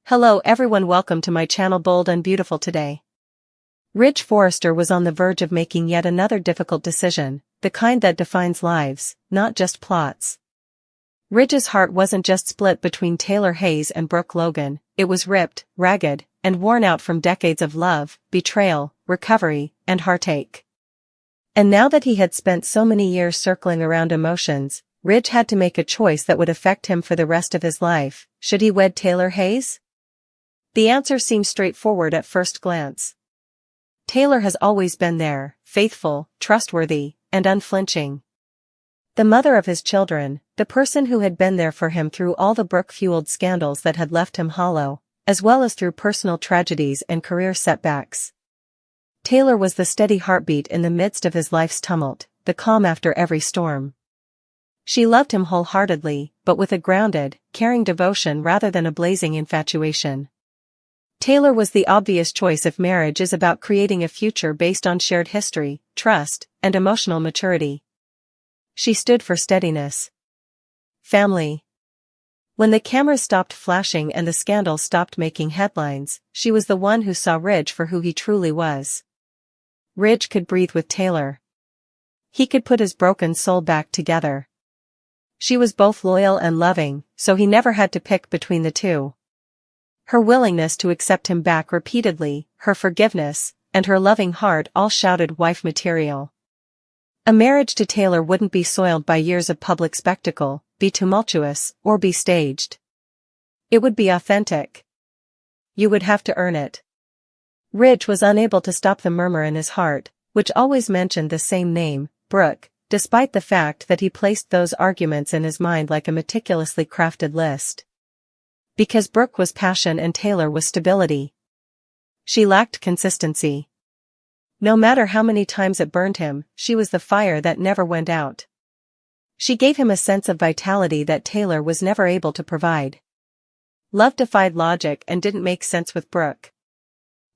Hello everyone, welcome to my channel Bold and Beautiful today. Forrester was on the verge of making yet another difficult decision, the kind that defines lives, not just plots. Ridge's heart wasn't just split between Taylor Hayes and Brooke Logan, it was ripped, ragged, and worn out from decades of love, betrayal, recovery, and heartache. And now that he had spent so many years circling around emotions, Ridge had to make a choice that would affect him for the rest of his life. Should he wed Taylor Hayes? The answer seemed straightforward at first glance. Taylor has always been there, faithful, trustworthy, and unflinching. The mother of his children, the person who had been there for him through all the Brooke-fueled scandals that had left him hollow, as well as through personal tragedies and career setbacks. Taylor was the steady heartbeat in the midst of his life's tumult, the calm after every storm. She loved him wholeheartedly, but with a grounded, caring devotion rather than a blazing infatuation. Taylor was the obvious choice if marriage is about creating a future based on shared history, trust, and emotional maturity. She stood for steadiness. Family. When the cameras stopped flashing and the scandal stopped making headlines, she was the one who saw Ridge for who he truly was. Ridge could breathe with Taylor. He could put his broken soul back together. She was both loyal and loving, so he never had to pick between the two. Her willingness to accept him back repeatedly, her forgiveness, and her loving heart all shouted wife material. A marriage to Taylor wouldn't be soiled by years of public spectacle, be tumultuous, or be staged. It would be authentic. You would have to earn it. Ridge was unable to stop the murmur in his heart, which always mentioned the same name, Brooke, despite the fact that he placed those arguments in his mind like a meticulously crafted list. Because Brooke was passion and Taylor was stability. She lacked consistency. No matter how many times it burned him, she was the fire that never went out. She gave him a sense of vitality that Taylor was never able to provide. Love defied logic and didn't make sense with Brooke.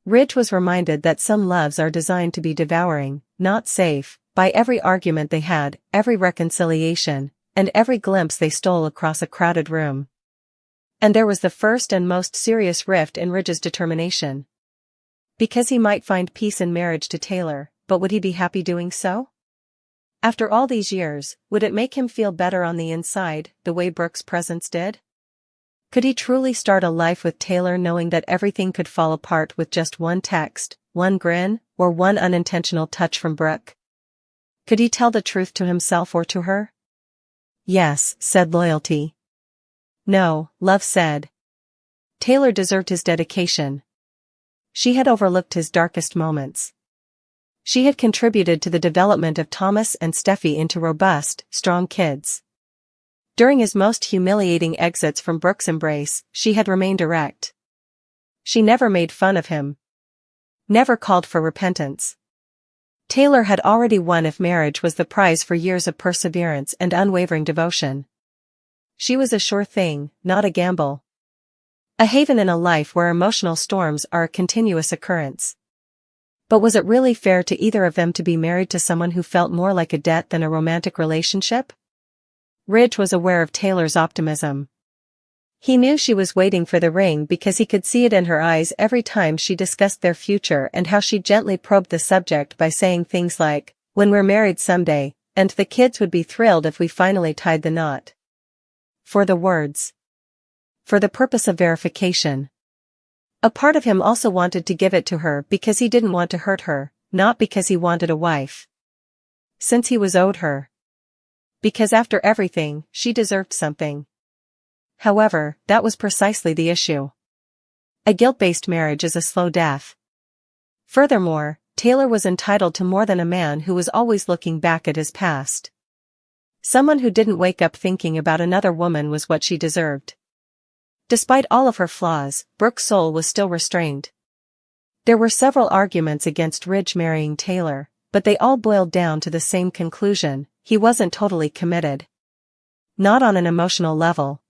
Ridge was reminded that some loves are designed to be devouring, not safe, by every argument they had, every reconciliation, and every glimpse they stole across a crowded room. And there was the first and most serious rift in Ridge's determination. Because he might find peace in marriage to Taylor, but would he be happy doing so? After all these years, would it make him feel better on the inside, the way Brooke's presence did? Could he truly start a life with Taylor knowing that everything could fall apart with just one text, one grin, or one unintentional touch from Brooke? Could he tell the truth to himself or to her? Yes, said loyalty. No, love said. Taylor deserved his dedication. She had overlooked his darkest moments. She had contributed to the development of Thomas and Steffi into robust, strong kids. During his most humiliating exits from Brooke's embrace, she had remained erect. She never made fun of him. Never called for repentance. Taylor had already won if marriage was the prize for years of perseverance and unwavering devotion. She was a sure thing, not a gamble. A haven in a life where emotional storms are a continuous occurrence. But was it really fair to either of them to be married to someone who felt more like a debt than a romantic relationship? Ridge was aware of Taylor's optimism. He knew she was waiting for the ring because he could see it in her eyes every time she discussed their future and how she gently probed the subject by saying things like, "When we're married someday, and the kids would be thrilled if we finally tied the knot." For the words. For the purpose of verification. A part of him also wanted to give it to her because he didn't want to hurt her, not because he wanted a wife. Since he was owed her. Because after everything, she deserved something. However, that was precisely the issue. A guilt-based marriage is a slow death. Furthermore, Taylor was entitled to more than a man who was always looking back at his past. Someone who didn't wake up thinking about another woman was what she deserved. Despite all of her flaws, Brooke's soul was still restrained. There were several arguments against Ridge marrying Taylor, but they all boiled down to the same conclusion: he wasn't totally committed. Not on an emotional level.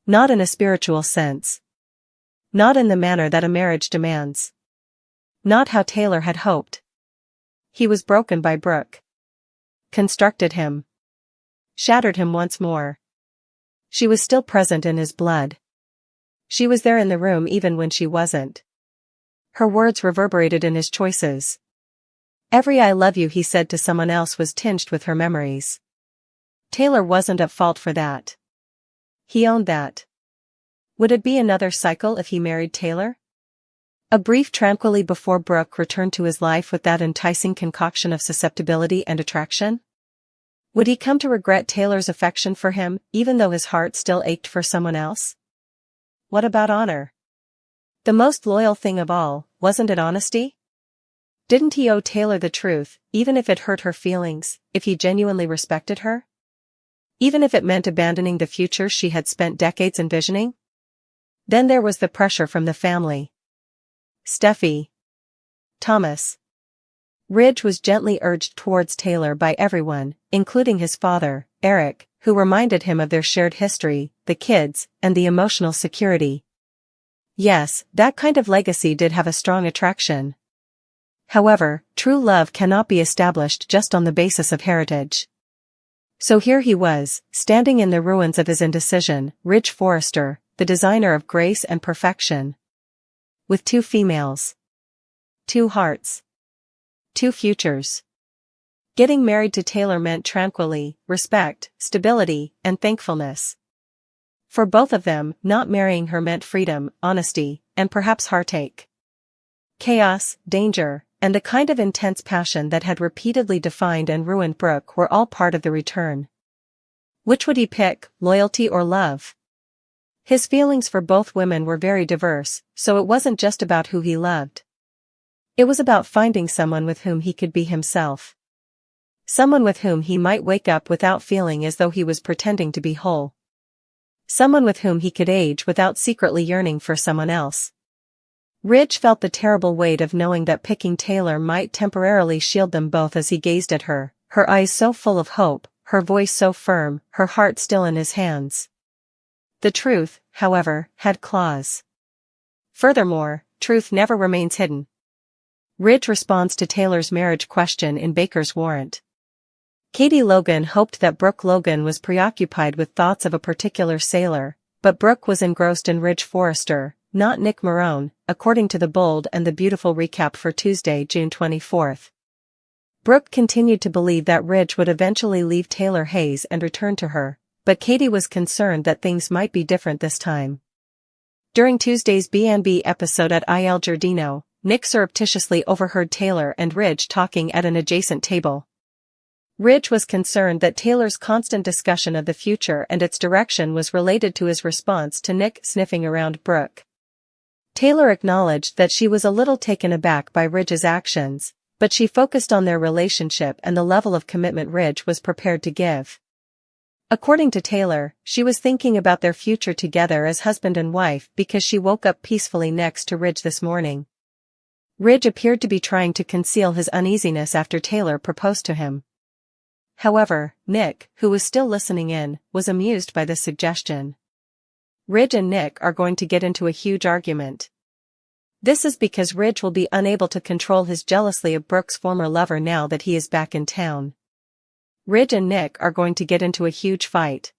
Not in a spiritual sense. Not in the manner that a marriage demands. Not how Taylor had hoped. He was broken by Brooke. Constructed him. Shattered him once more. She was still present in his blood. She was there in the room even when she wasn't. Her words reverberated in his choices. Every "I love you" he said to someone else was tinged with her memories. Taylor wasn't at fault for that. He owned that. Would it be another cycle if he married Taylor? A brief tranquility before Brooke returned to his life with that enticing concoction of susceptibility and attraction? Would he come to regret Taylor's affection for him, even though his heart still ached for someone else? What about honor? The most loyal thing of all, wasn't it honesty? Didn't he owe Taylor the truth, even if it hurt her feelings, if he genuinely respected her? Even if it meant abandoning the future she had spent decades envisioning? Then there was the pressure from the family. Steffi. Thomas. Ridge was gently urged towards Taylor by everyone, including his father, Eric, who reminded him of their shared history, the kids, and the emotional security. Yes, that kind of legacy did have a strong attraction. However, true love cannot be established just on the basis of heritage. So here he was, standing in the ruins of his indecision, Ridge Forrester, the designer of grace and perfection. With two females. Two hearts. Two futures. Getting married to Taylor meant tranquility, respect, stability, and thankfulness. For both of them, not marrying her meant freedom, honesty, and perhaps heartache. Chaos, danger, and the kind of intense passion that had repeatedly defined and ruined Brooke were all part of the return. Which would he pick, loyalty or love? His feelings for both women were very diverse, so it wasn't just about who he loved. It was about finding someone with whom he could be himself. Someone with whom he might wake up without feeling as though he was pretending to be whole. Someone with whom he could age without secretly yearning for someone else. Ridge felt the terrible weight of knowing that picking Taylor might temporarily shield them both as he gazed at her, her eyes so full of hope, her voice so firm, her heart still in his hands. The truth, however, had claws. Furthermore, truth never remains hidden. Ridge responds to Taylor's marriage question in Baker's warrant. Katie Logan hoped that Brooke Logan was preoccupied with thoughts of a particular sailor, but Brooke was engrossed in Ridge Forrester, not Nick Marone, according to the Bold and the Beautiful recap for Tuesday, June 24th. Brooke continued to believe that Ridge would eventually leave Taylor Hayes and return to her, but Katie was concerned that things might be different this time. During Tuesday's B&B episode at Il Giardino, Nick surreptitiously overheard Taylor and Ridge talking at an adjacent table. Ridge was concerned that Taylor's constant discussion of the future and its direction was related to his response to Nick sniffing around Brooke. Taylor acknowledged that she was a little taken aback by Ridge's actions, but she focused on their relationship and the level of commitment Ridge was prepared to give. According to Taylor, she was thinking about their future together as husband and wife because she woke up peacefully next to Ridge this morning. Ridge appeared to be trying to conceal his uneasiness after Taylor proposed to him. However, Nick, who was still listening in, was amused by this suggestion. Ridge and Nick are going to get into a huge argument. This is because Ridge will be unable to control his jealousy of Brooke's former lover now that he is back in town. Ridge and Nick are going to get into a huge fight.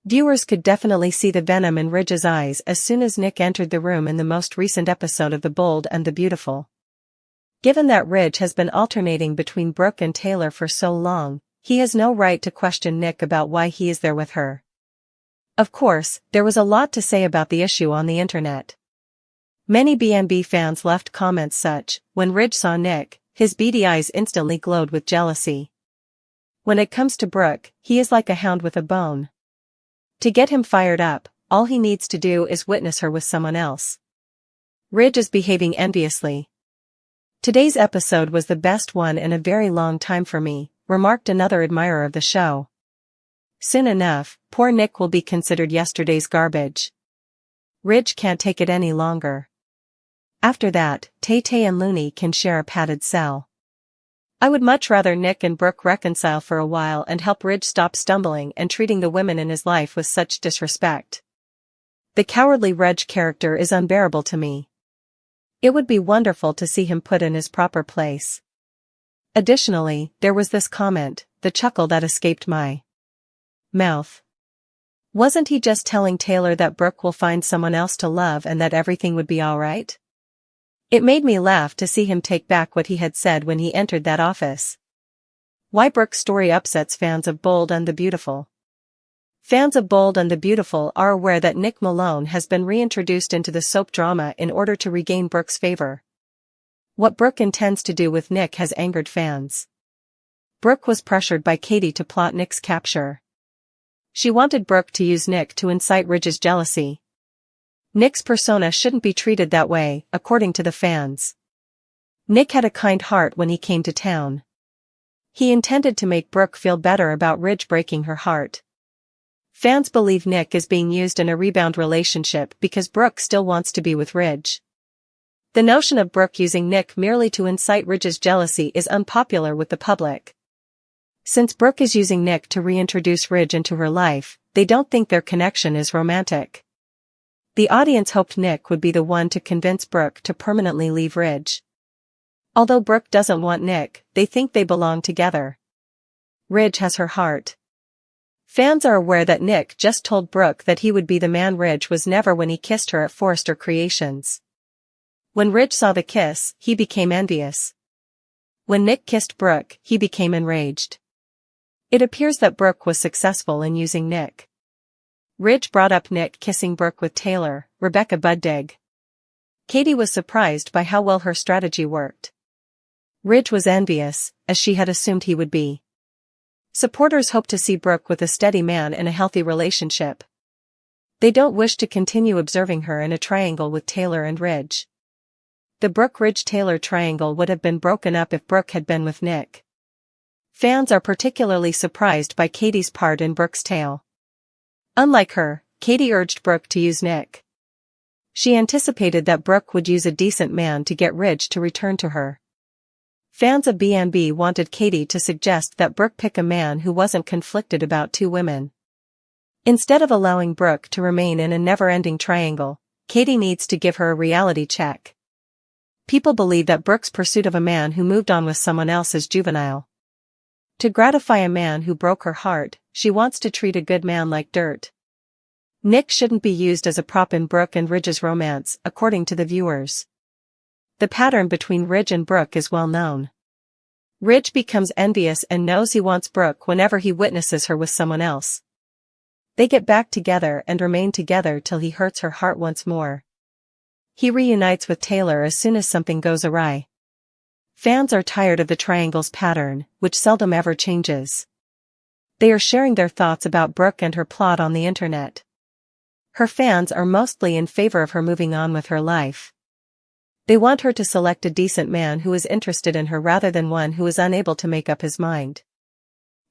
Viewers could definitely see the venom in Ridge's eyes as soon as Nick entered the room in the most recent episode of The Bold and the Beautiful. Given that Ridge has been alternating between Brooke and Taylor for so long, he has no right to question Nick about why he is there with her. Of course, there was a lot to say about the issue on the internet. Many B&B fans left comments such, "When Ridge saw Nick, his beady eyes instantly glowed with jealousy. When it comes to Brooke, he is like a hound with a bone. To get him fired up, all he needs to do is witness her with someone else. Ridge is behaving enviously. Today's episode was the best one in a very long time for me," remarked another admirer of the show. Soon enough, poor Nick will be considered yesterday's garbage. Ridge can't take it any longer. After that, Tay-Tay and Looney can share a padded cell. I would much rather Nick and Brooke reconcile for a while and help Ridge stop stumbling and treating the women in his life with such disrespect. The cowardly Ridge character is unbearable to me. It would be wonderful to see him put in his proper place. Additionally, there was this comment, the chuckle that escaped my mouth. Wasn't he just telling Taylor that Brooke will find someone else to love and that everything would be alright? It made me laugh to see him take back what he had said when he entered that office. Why Brooke's story upsets fans of Bold and the Beautiful. Fans of Bold and the Beautiful are aware that Nick Malone has been reintroduced into the soap drama in order to regain Brooke's favor. What Brooke intends to do with Nick has angered fans. Brooke was pressured by Katie to plot Nick's capture. She wanted Brooke to use Nick to incite Ridge's jealousy. Nick's persona shouldn't be treated that way, according to the fans. Nick had a kind heart when he came to town. He intended to make Brooke feel better about Ridge breaking her heart. Fans believe Nick is being used in a rebound relationship because Brooke still wants to be with Ridge. The notion of Brooke using Nick merely to incite Ridge's jealousy is unpopular with the public. Since Brooke is using Nick to reintroduce Ridge into her life, they don't think their connection is romantic. The audience hoped Nick would be the one to convince Brooke to permanently leave Ridge. Although Brooke doesn't want Nick, they think they belong together. Ridge has her heart. Fans are aware that Nick just told Brooke that he would be the man Ridge was never when he kissed her at Forrester Creations. When Ridge saw the kiss, he became envious. When Nick kissed Brooke, he became enraged. It appears that Brooke was successful in using Nick. Ridge brought up Nick kissing Brooke with Taylor, Rebecca Buddig. Katie was surprised by how well her strategy worked. Ridge was envious, as she had assumed he would be. Supporters hope to see Brooke with a steady man in a healthy relationship. They don't wish to continue observing her in a triangle with Taylor and Ridge. The Brooke-Ridge-Taylor triangle would have been broken up if Brooke had been with Nick. Fans are particularly surprised by Katie's part in Brooke's tale. Unlike her, Katie urged Brooke to use Nick. She anticipated that Brooke would use a decent man to get Ridge to return to her. Fans of B&B wanted Katie to suggest that Brooke pick a man who wasn't conflicted about two women. Instead of allowing Brooke to remain in a never-ending triangle, Katie needs to give her a reality check. People believe that Brooke's pursuit of a man who moved on with someone else is juvenile. To gratify a man who broke her heart, she wants to treat a good man like dirt. Nick shouldn't be used as a prop in Brooke and Ridge's romance, according to the viewers. The pattern between Ridge and Brooke is well known. Ridge becomes envious and knows he wants Brooke whenever he witnesses her with someone else. They get back together and remain together till he hurts her heart once more. He reunites with Taylor as soon as something goes awry. Fans are tired of the triangle's pattern, which seldom ever changes. They are sharing their thoughts about Brooke and her plot on the internet. Her fans are mostly in favor of her moving on with her life. They want her to select a decent man who is interested in her rather than one who is unable to make up his mind.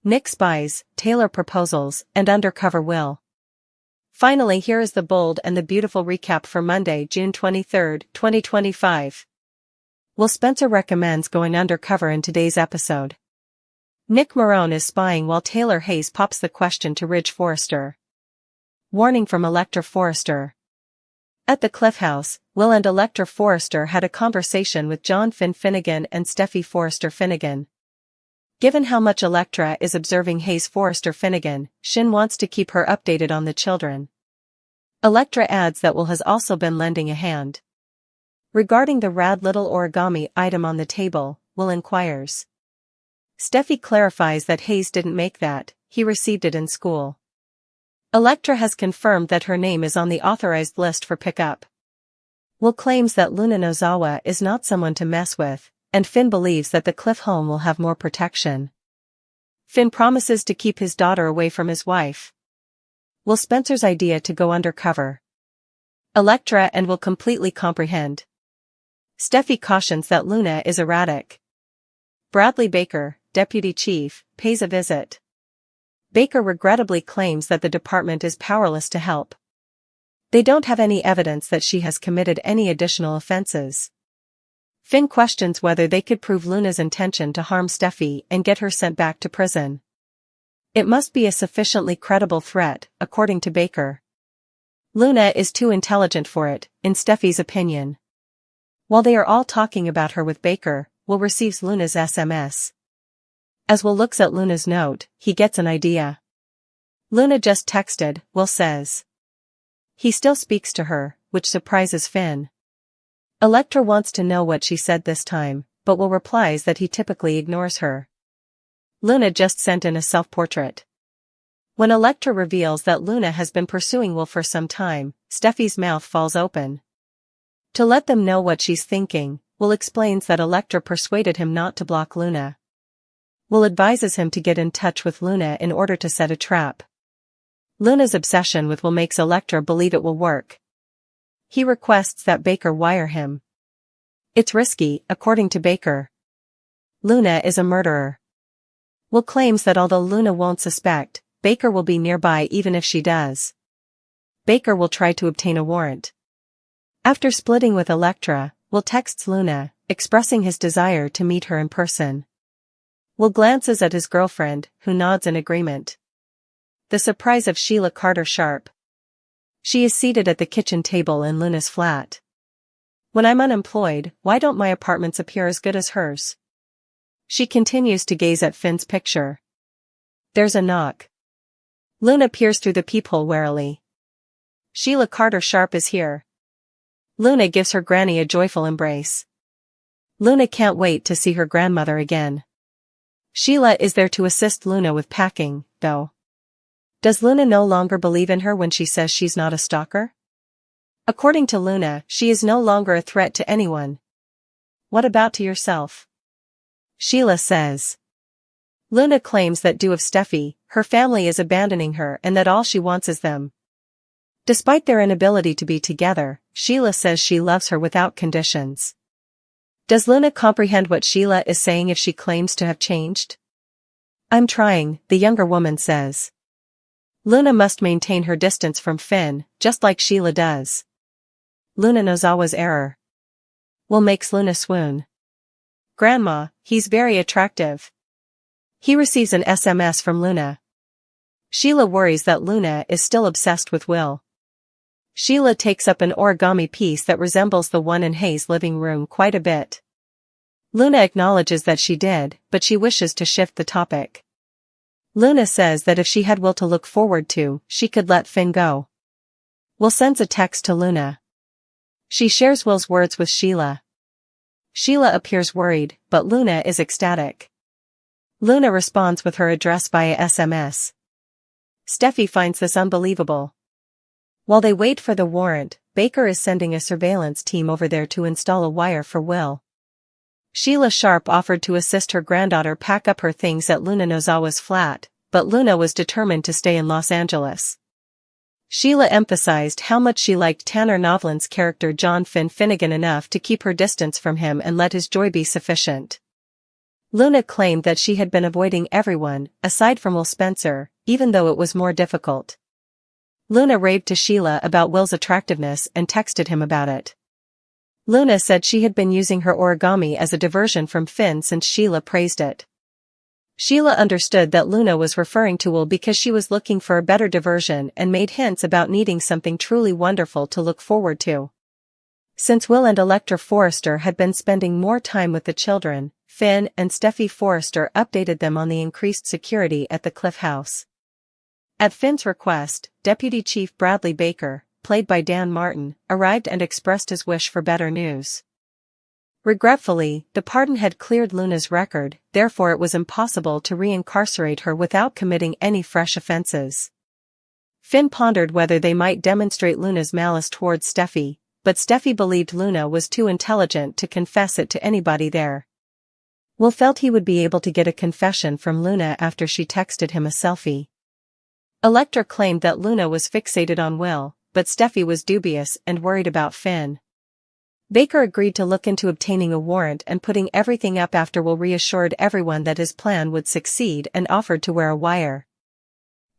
Nick spies, Taylor proposals, and undercover will. Finally, here is the Bold and the Beautiful recap for Monday, June 23, 2025. Will Spencer recommends going undercover in today's episode. Nick Marone is spying while Taylor Hayes pops the question to Ridge Forrester. Warning from Elector Forrester. At the Cliff House, Will and Elector Forrester had a conversation with John Finn Finnegan and Steffi Forrester Finnegan. Given how much Electra is observing Hayes Forrester Finnegan, Shin wants to keep her updated on the children. Electra adds that Will has also been lending a hand. Regarding the rad little origami item on the table, Will inquires. Steffi clarifies that Hayes didn't make that, he received it in school. Electra has confirmed that her name is on the authorized list for pickup. Will claims that Luna Nozawa is not someone to mess with, and Finn believes that the Cliff home will have more protection. Finn promises to keep his daughter away from his wife. Will Spencer's idea to go undercover. Electra and Will completely comprehend. Steffi cautions that Luna is erratic. Bradley Baker, deputy chief, pays a visit. Baker regrettably claims that the department is powerless to help. They don't have any evidence that she has committed any additional offenses. Finn questions whether they could prove Luna's intention to harm Steffi and get her sent back to prison. It must be a sufficiently credible threat, according to Baker. Luna is too intelligent for it, in Steffi's opinion. While they are all talking about her with Baker, Will receives Luna's SMS. As Will looks at Luna's note, he gets an idea. Luna just texted, Will says. He still speaks to her, which surprises Finn. Electra wants to know what she said this time, but Will replies that he typically ignores her. Luna just sent in a self-portrait. When Electra reveals that Luna has been pursuing Will for some time, Steffi's mouth falls open. To let them know what she's thinking, Will explains that Electra persuaded him not to block Luna. Will advises him to get in touch with Luna in order to set a trap. Luna's obsession with Will makes Electra believe it will work. He requests that Baker wire him. It's risky, according to Baker. Luna is a murderer. Will claims that although Luna won't suspect, Baker will be nearby even if she does. Baker will try to obtain a warrant. After splitting with Electra, Will texts Luna, expressing his desire to meet her in person. Will glances at his girlfriend, who nods in agreement. The surprise of Sheila Carter Sharp. She is seated at the kitchen table in Luna's flat. When I'm unemployed, why don't my apartments appear as good as hers? She continues to gaze at Finn's picture. There's a knock. Luna peers through the peephole warily. Sheila Carter Sharp is here. Luna gives her granny a joyful embrace. Luna can't wait to see her grandmother again. Sheila is there to assist Luna with packing, though. Does Luna no longer believe in her when she says she's not a stalker? According to Luna, she is no longer a threat to anyone. What about to yourself? Sheila says. Luna claims that due of Steffi, her family is abandoning her and that all she wants is them. Despite their inability to be together, Sheila says she loves her without conditions. Does Luna comprehend what Sheila is saying if she claims to have changed? I'm trying, the younger woman says. Luna must maintain her distance from Finn, just like Sheila does. Luna Nozawa's error. Will makes Luna swoon. Grandma, he's very attractive. He receives an SMS from Luna. Sheila worries that Luna is still obsessed with Will. Sheila takes up an origami piece that resembles the one in Hayes' living room quite a bit. Luna acknowledges that she did, but she wishes to shift the topic. Luna says that if she had Will to look forward to, she could let Finn go. Will sends a text to Luna. She shares Will's words with Sheila. Sheila appears worried, but Luna is ecstatic. Luna responds with her address via SMS. Steffi finds this unbelievable. While they wait for the warrant, Baker is sending a surveillance team over there to install a wire for Will. Sheila Sharp offered to assist her granddaughter pack up her things at Luna Nozawa's flat, but Luna was determined to stay in Los Angeles. Sheila emphasized how much she liked Tanner Novlan's character John Finn Finnegan enough to keep her distance from him and let his joy be sufficient. Luna claimed that she had been avoiding everyone, aside from Will Spencer, even though it was more difficult. Luna raved to Sheila about Will's attractiveness and texted him about it. Luna said she had been using her origami as a diversion from Finn since Sheila praised it. Sheila understood that Luna was referring to Will because she was looking for a better diversion and made hints about needing something truly wonderful to look forward to. Since Will and Electra Forrester had been spending more time with the children, Finn and Steffi Forrester updated them on the increased security at the Cliff House. At Finn's request, Deputy Chief Bradley Baker, played by Dan Martin, arrived and expressed his wish for better news. Regretfully, the pardon had cleared Luna's record, therefore it was impossible to re-incarcerate her without committing any fresh offenses. Finn pondered whether they might demonstrate Luna's malice towards Steffi, but Steffi believed Luna was too intelligent to confess it to anybody there. Will felt he would be able to get a confession from Luna after she texted him a selfie. Electra claimed that Luna was fixated on Will, but Steffi was dubious and worried about Finn. Baker agreed to look into obtaining a warrant and putting everything up after Will reassured everyone that his plan would succeed and offered to wear a wire.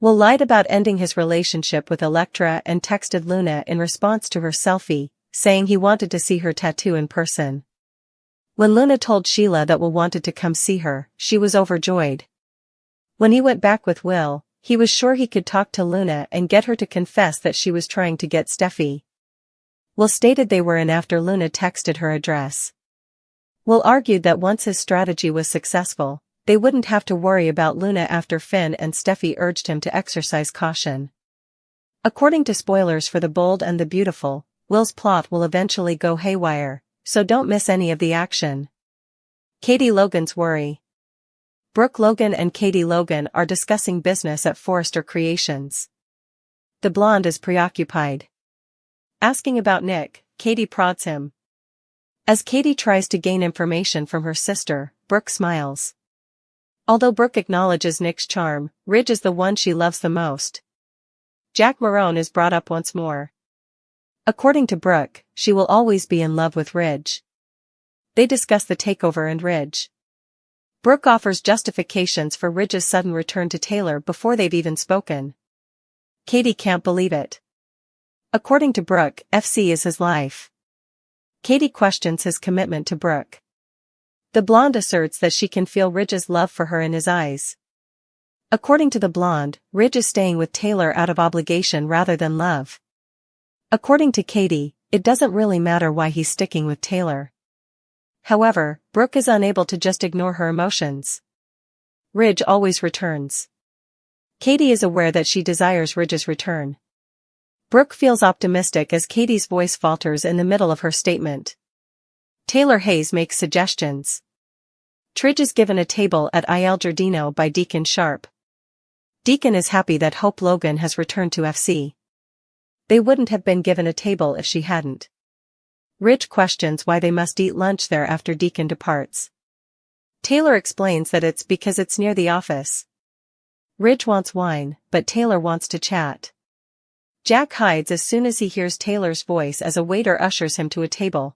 Will lied about ending his relationship with Electra and texted Luna in response to her selfie, saying he wanted to see her tattoo in person. When Luna told Sheila that Will wanted to come see her, she was overjoyed. When he went back with Will, he was sure he could talk to Luna and get her to confess that she was trying to get Steffi. Will stated they were in after Luna texted her address. Will argued that once his strategy was successful, They wouldn't have to worry about Luna after Finn and Steffi urged him to exercise caution. According to spoilers for The Bold and the Beautiful, Will's plot will eventually go haywire, so don't miss any of the action. Katie Logan's worry. Brooke Logan and Katie Logan are discussing business at Forrester Creations. The blonde is preoccupied. Asking about Nick, Katie prods him. As Katie tries to gain information from her sister, Brooke smiles. Although Brooke acknowledges Nick's charm, Ridge is the one she loves the most. Jack Marone is brought up once more. According to Brooke, she will always be in love with Ridge. They discuss the takeover and Ridge. Brooke offers justifications for Ridge's sudden return to Taylor before they've even spoken. Katie can't believe it. According to Brooke, FC is his life. Katie questions his commitment to Brooke. The blonde asserts that she can feel Ridge's love for her in his eyes. According to the blonde, Ridge is staying with Taylor out of obligation rather than love. According to Katie, it doesn't really matter why he's sticking with Taylor. However, Brooke is unable to just ignore her emotions. Ridge always returns. Katie is aware that she desires Ridge's return. Brooke feels optimistic as Katie's voice falters in the middle of her statement. Taylor Hayes makes suggestions. Tridge is given a table at Il Giardino by Deacon Sharp. Deacon is happy that Hope Logan has returned to FC. They wouldn't have been given a table if she hadn't. Ridge questions why they must eat lunch there after Deacon departs. Taylor explains that it's because it's near the office. Ridge wants wine, but Taylor wants to chat. Jack hides as soon as he hears Taylor's voice as a waiter ushers him to a table.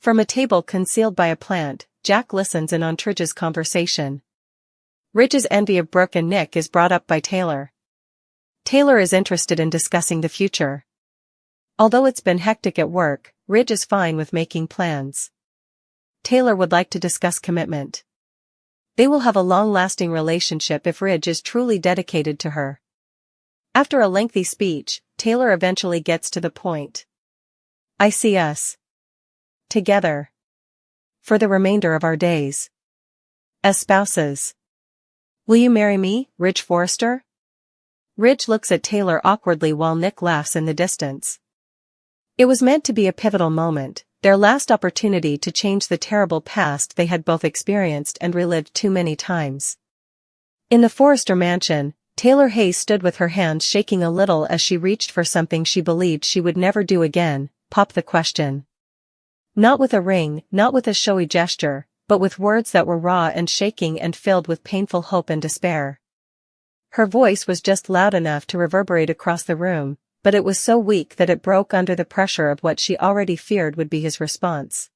From a table concealed by a plant, Jack listens in on Tridge's conversation. Ridge's envy of Brooke and Nick is brought up by Taylor. Taylor is interested in discussing the future. Although it's been hectic at work, Ridge is fine with making plans. Taylor would like to discuss commitment. They will have a long-lasting relationship if Ridge is truly dedicated to her. After a lengthy speech, Taylor eventually gets to the point. I see us together for the remainder of our days as spouses. Will you marry me, Ridge Forrester? Ridge looks at Taylor awkwardly while Nick laughs in the distance. It was meant to be a pivotal moment, their last opportunity to change the terrible past they had both experienced and relived too many times. In the Forrester mansion, Taylor Hayes stood with her hands shaking a little as she reached for something she believed she would never do again, pop the question. Not with a ring, not with a showy gesture, but with words that were raw and shaking and filled with painful hope and despair. Her voice was just loud enough to reverberate across the room, but it was so weak that it broke under the pressure of what she already feared would be his response.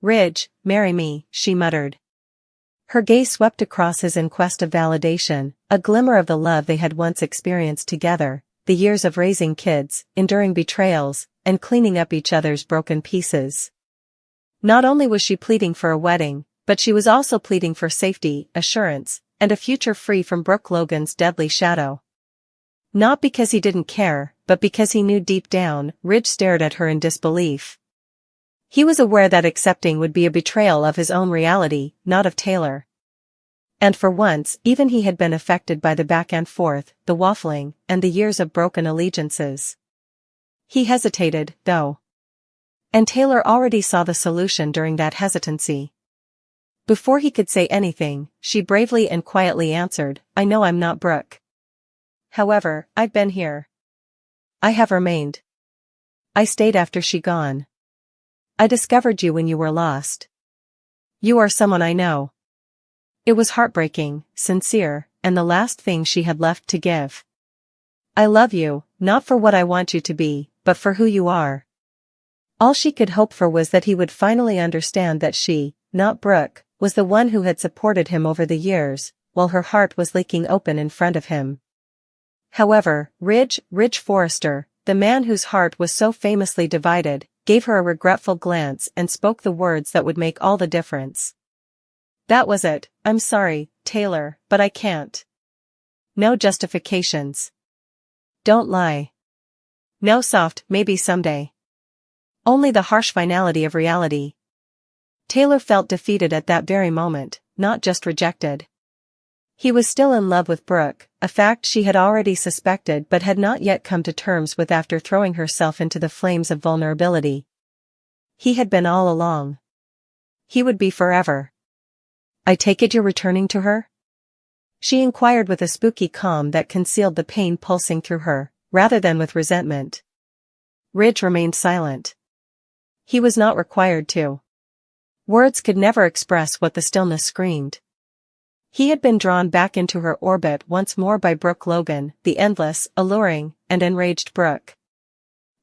Ridge, marry me, she muttered. Her gaze swept across his in quest of validation, a glimmer of the love they had once experienced together, the years of raising kids, enduring betrayals, and cleaning up each other's broken pieces. Not only was she pleading for a wedding, but she was also pleading for safety, assurance, and a future free from Brooke Logan's deadly shadow. Not because he didn't care, but because he knew deep down, Ridge stared at her in disbelief. He was aware that accepting would be a betrayal of his own reality, not of Taylor. And for once, even he had been affected by the back and forth, the waffling, and the years of broken allegiances. He hesitated, though. And Taylor already saw the solution during that hesitancy. Before he could say anything, she bravely and quietly answered, I know I'm not Brooke. However, I've been here. I have remained. I stayed after she gone. I discovered you when you were lost. You are someone I know. It was heartbreaking, sincere, and the last thing she had left to give. I love you, not for what I want you to be, but for who you are. All she could hope for was that he would finally understand that she, not Brooke, was the one who had supported him over the years, while her heart was leaking open in front of him. However, Ridge Forrester, the man whose heart was so famously divided, gave her a regretful glance and spoke the words that would make all the difference. That was it, I'm sorry, Taylor, but I can't. No justifications. Don't lie. No soft, maybe someday. Only the harsh finality of reality. Taylor felt defeated at that very moment, not just rejected. He was still in love with Brooke, a fact she had already suspected but had not yet come to terms with after throwing herself into the flames of vulnerability. He had been all along. He would be forever. "I take it you're returning to her?" she inquired with a spooky calm that concealed the pain pulsing through her, rather than with resentment. Ridge remained silent. He was not required to. Words could never express what the stillness screamed. He had been drawn back into her orbit once more by Brooke Logan, the endless, alluring, and enraged Brooke.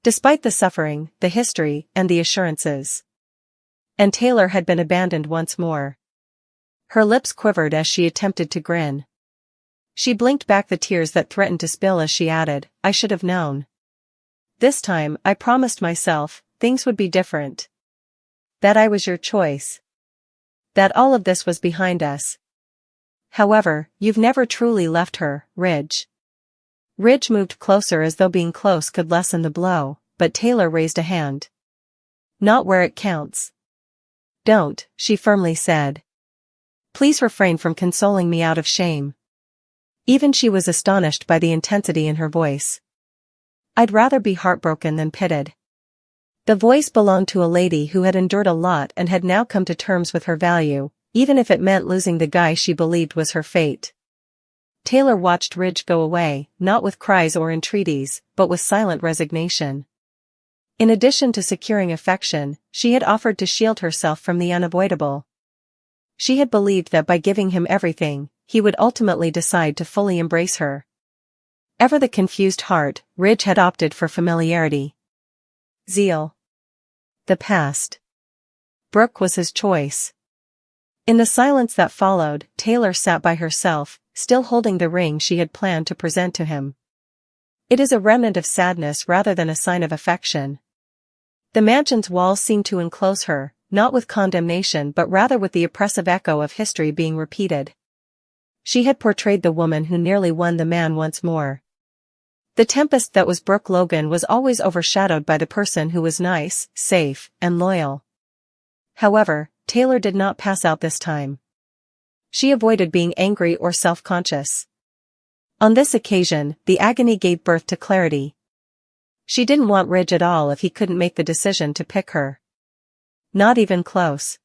Despite the suffering, the history, and the assurances. And Taylor had been abandoned once more. Her lips quivered as she attempted to grin. She blinked back the tears that threatened to spill as she added, "I should have known. This time, I promised myself, things would be different. That I was your choice. That all of this was behind us. However, you've never truly left her, Ridge." Ridge moved closer as though being close could lessen the blow, but Taylor raised a hand. "Not where it counts." "Don't," she firmly said. "Please refrain from consoling me out of shame." Even she was astonished by the intensity in her voice. "I'd rather be heartbroken than pitted." The voice belonged to a lady who had endured a lot and had now come to terms with her value, even if it meant losing the guy she believed was her fate. Taylor watched Ridge go away, not with cries or entreaties, but with silent resignation. In addition to securing affection, she had offered to shield herself from the unavoidable. She had believed that by giving him everything, he would ultimately decide to fully embrace her. Ever the confused heart, Ridge had opted for familiarity. Zeal. The past. Brooke was his choice. In the silence that followed, Taylor sat by herself, still holding the ring she had planned to present to him. It is a remnant of sadness rather than a sign of affection. The mansion's walls seemed to enclose her, not with condemnation but rather with the oppressive echo of history being repeated. She had portrayed the woman who nearly won the man once more. The tempest that was Brooke Logan was always overshadowed by the person who was nice, safe, and loyal. However, Taylor did not pass out this time. She avoided being angry or self-conscious. On this occasion, the agony gave birth to clarity. She didn't want Ridge at all if he couldn't make the decision to pick her. Not even close.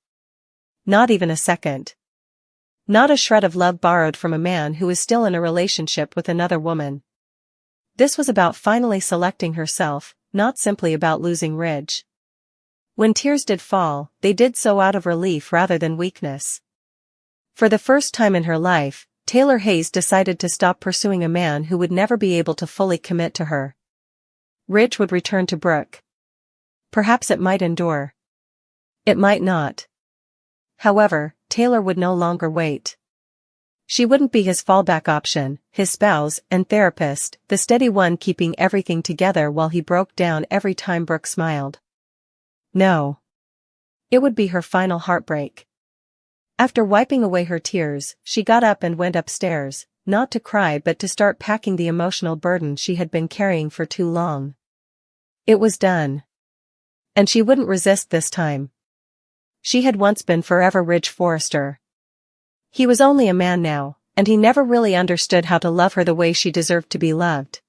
Not even a second. Not a shred of love borrowed from a man who was still in a relationship with another woman. This was about finally selecting herself, not simply about losing Ridge. When tears did fall, they did so out of relief rather than weakness. For the first time in her life, Taylor Hayes decided to stop pursuing a man who would never be able to fully commit to her. Ridge would return to Brooke. Perhaps it might endure. It might not. However, Taylor would no longer wait. She wouldn't be his fallback option, his spouse and therapist, the steady one keeping everything together while he broke down every time Brooke smiled. No. It would be her final heartbreak. After wiping away her tears, she got up and went upstairs, not to cry but to start packing the emotional burden she had been carrying for too long. It was done. And she wouldn't resist this time. She had once been forever Ridge Forrester. He was only a man now, and he never really understood how to love her the way she deserved to be loved.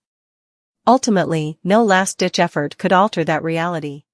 Ultimately, no last-ditch effort could alter that reality.